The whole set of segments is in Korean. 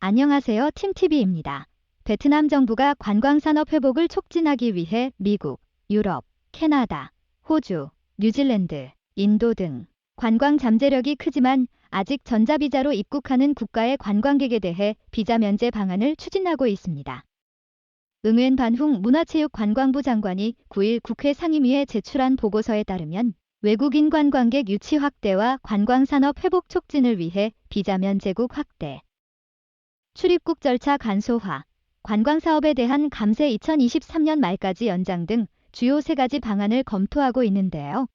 안녕하세요. 팀TV입니다. 베트남 정부가 관광산업 회복을 촉진하기 위해 미국, 유럽, 캐나다, 호주, 뉴질랜드, 인도 등 관광 잠재력이 크지만 아직 전자비자로 입국하는 국가의 관광객에 대해 비자 면제 방안을 추진하고 있습니다. 응웬 반흥 문화체육관광부 장관이 9일 국회 상임위에 제출한 보고서에 따르면 외국인 관광객 유치 확대와 관광산업 회복 촉진을 위해 비자 면제국 확대, 출입국 절차 간소화, 관광사업에 대한 감세 2023년 말까지 연장 등 주요 3가지 방안을 검토하고 있는데요.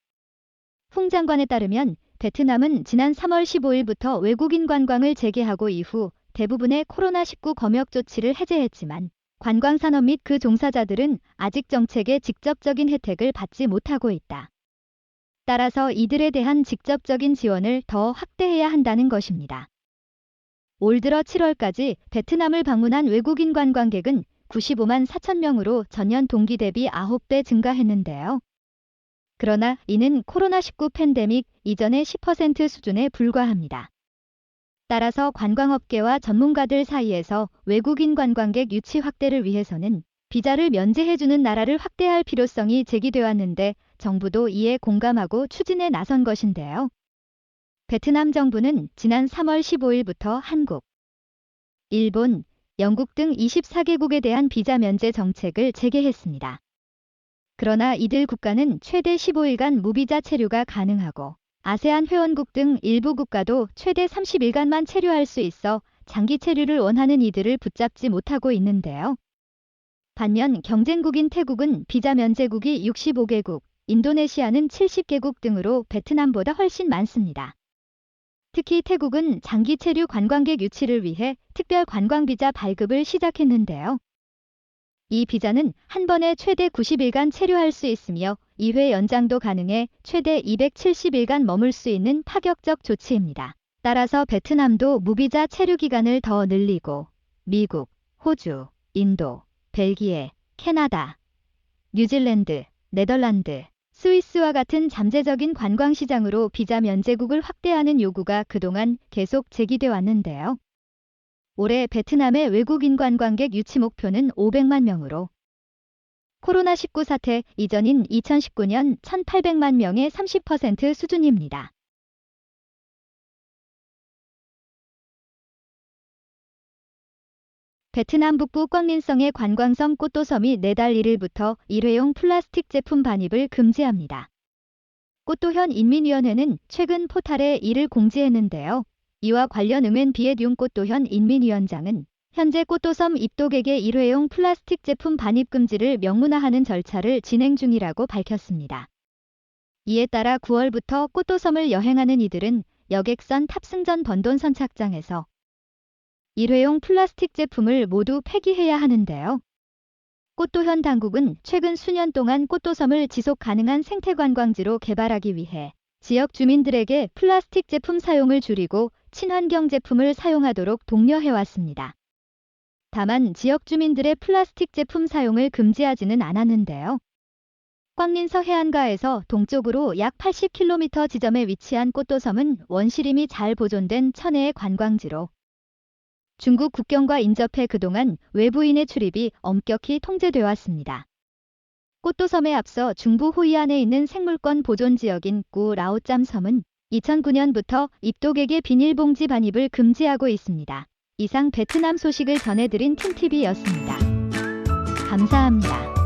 흥 장관에 따르면 베트남은 지난 3월 15일부터 외국인 관광을 재개하고 이후 대부분의 코로나19 검역 조치를 해제했지만 관광산업 및 그 종사자들은 아직 정책의 직접적인 혜택을 받지 못하고 있다. 따라서 이들에 대한 직접적인 지원을 더 확대해야 한다는 것입니다. 올 들어 7월까지 베트남을 방문한 외국인 관광객은 95만 4천 명으로 전년 동기 대비 9배 증가했는데요. 그러나 이는 코로나19 팬데믹 이전의 10% 수준에 불과합니다. 따라서 관광업계와 전문가들 사이에서 외국인 관광객 유치 확대를 위해서는 비자를 면제해주는 나라를 확대할 필요성이 제기돼 왔는데 정부도 이에 공감하고 추진에 나선 것인데요. 베트남 정부는 지난 3월 15일부터 한국, 일본, 영국 등 24개국에 대한 비자 면제 정책을 재개했습니다. 그러나 이들 국가는 최대 15일간 무비자 체류가 가능하고 아세안 회원국 등 일부 국가도 최대 30일간만 체류할 수 있어 장기 체류를 원하는 이들을 붙잡지 못하고 있는데요. 반면 경쟁국인 태국은 비자 면제국이 65개국, 인도네시아는 70개국 등으로 베트남보다 훨씬 많습니다. 특히 태국은 장기 체류 관광객 유치를 위해 특별 관광비자 발급을 시작했는데요. 이 비자는 한 번에 최대 90일간 체류할 수 있으며 2회 연장도 가능해 최대 270일간 머물 수 있는 파격적 조치입니다. 따라서 베트남도 무비자 체류 기간을 더 늘리고 미국, 호주, 인도, 벨기에, 캐나다, 뉴질랜드, 네덜란드, 스위스와 같은 잠재적인 관광시장으로 비자 면제국을 확대하는 요구가 그동안 계속 제기돼 왔는데요. 올해 베트남의 외국인 관광객 유치 목표는 500만 명으로 코로나19 사태 이전인 2019년 1,800만 명의 30% 수준입니다. 베트남 북부 꽝린성의 관광섬 꽃도섬이 내달 1일부터 일회용 플라스틱 제품 반입을 금지합니다. 꽃도현 인민위원회는 최근 포탈에 이를 공지했는데요. 이와 관련 응웬 비에듐 꽃도현 인민위원장은 현재 꽃도섬 입도객의 일회용 플라스틱 제품 반입 금지를 명문화하는 절차를 진행 중이라고 밝혔습니다. 이에 따라 9월부터 꽃도섬을 여행하는 이들은 여객선 탑승 전 번돈 선착장에서 일회용 플라스틱 제품을 모두 폐기해야 하는데요. 꽃도현 당국은 최근 수년 동안 꽃도섬을 지속 가능한 생태관광지로 개발하기 위해 지역 주민들에게 플라스틱 제품 사용을 줄이고 친환경 제품을 사용하도록 독려해왔습니다. 다만 지역 주민들의 플라스틱 제품 사용을 금지하지는 않았는데요. 꽝린서 해안가에서 동쪽으로 약 80km 지점에 위치한 꽃도섬은 원시림이 잘 보존된 천혜의 관광지로 중국 국경과 인접해 그동안 외부인의 출입이 엄격히 통제돼 왔습니다. 꽃도섬에 앞서 중부 호이안에 있는 생물권 보존지역인 꾸라오짬 섬은 2009년부터 입도객의 비닐봉지 반입을 금지하고 있습니다. 이상 베트남 소식을 전해드린 팀TV였습니다. 감사합니다.